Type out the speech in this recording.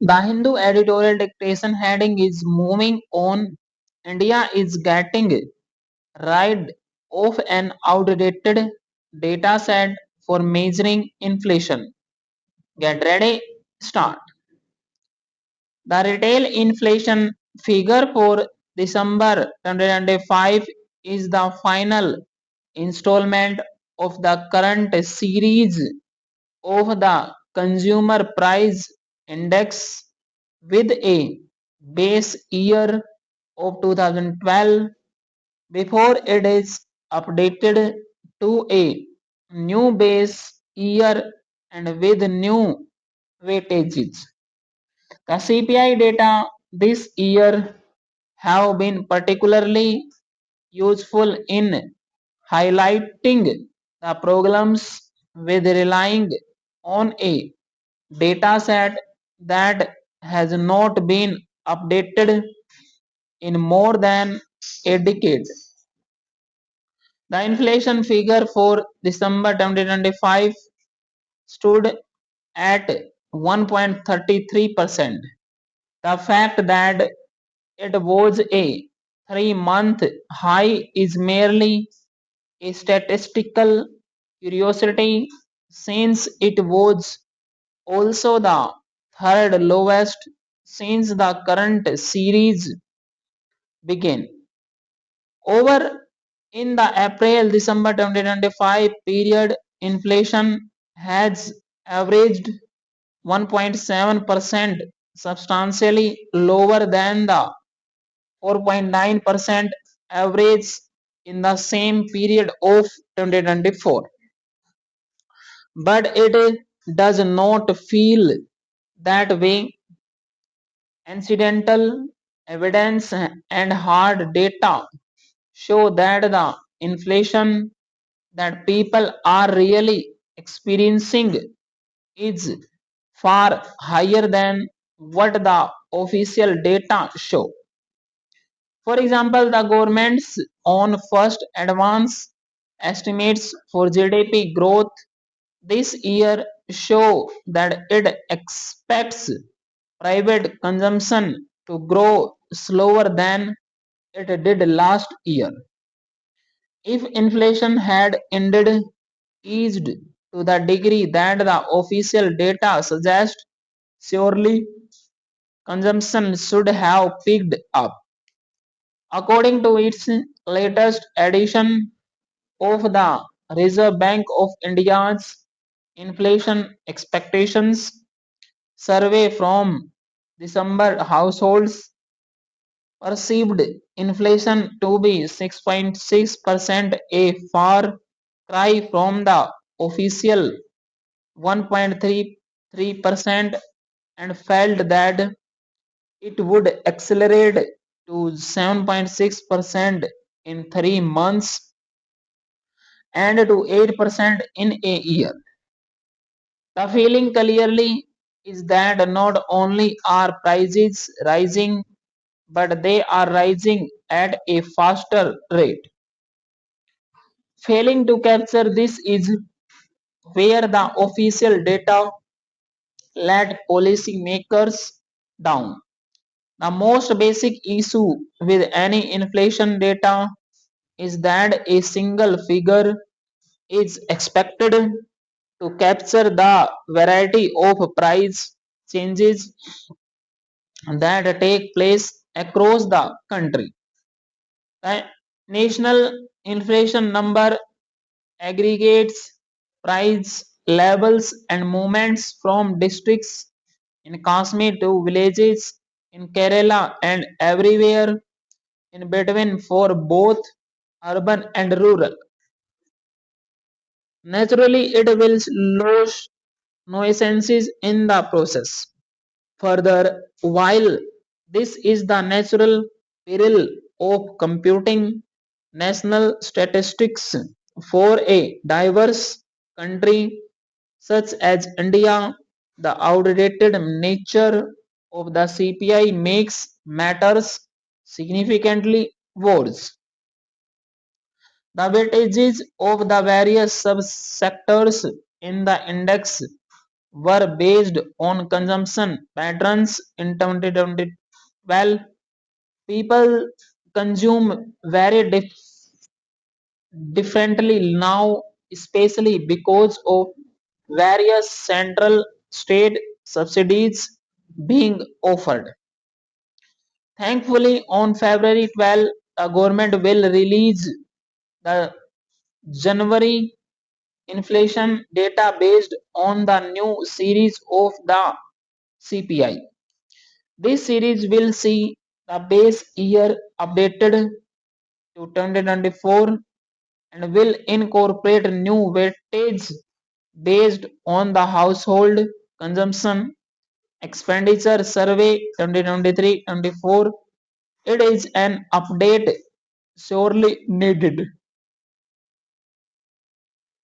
The Hindu Editorial Dictation heading is moving on. India is getting rid of an outdated data set for measuring inflation. Get ready, start. The retail inflation figure for December 2025 is the final installment of the current series of the Consumer Price Index with a base year of 2012 before it is updated to a new base year and with new weightages. The CPI data this year have been particularly useful in highlighting the problems with relying on a data set that has not been updated in more than a decade. The inflation figure for December 2025 stood at 1.33%. The fact that it was a 3-month high is merely a statistical curiosity since it was also the third lowest since the current series began. Over in the April-December 2025 period, inflation has averaged 1.7%, substantially lower than the 4.9% average in the same period of 2024. But it does not feel that way. Incidental evidence and hard data show that the inflation that people are really experiencing is far higher than what the official data show. For example, the government's own first advance estimates for GDP growth this year show that it expects private consumption to grow slower than it did last year. If inflation had indeed eased to the degree that the official data suggests, surely consumption should have picked up. According to its latest edition of the Reserve Bank of India's Inflation Expectations survey from December, households perceived inflation to be 6.6%, a far cry from the official 1.33%, and felt that it would accelerate to 7.6% in 3 months and to 8% in a year. The feeling clearly is that not only are prices rising, but they are rising at a faster rate. Failing to capture this is where the official data let policymakers down. The most basic issue with any inflation data is that a single figure is expected to capture the variety of price changes that take place across the country. The national inflation number aggregates price levels and movements from districts in Kashmir to villages in Kerala and everywhere in between for both urban and rural. Naturally, it will lose nuisances in the process. Further, while this is the natural peril of computing national statistics for a diverse country such as India, the outdated nature of the CPI makes matters significantly worse. The weightages of the various subsectors in the index were based on consumption patterns in 2012. People consume very differently now, especially because of various central state subsidies being offered. Thankfully, on February 12, the government will release the January inflation data based on the new series of the CPI. This series will see the base year updated to 2024 and will incorporate new weightage based on the household consumption expenditure survey 2023-24. It is an update sorely needed.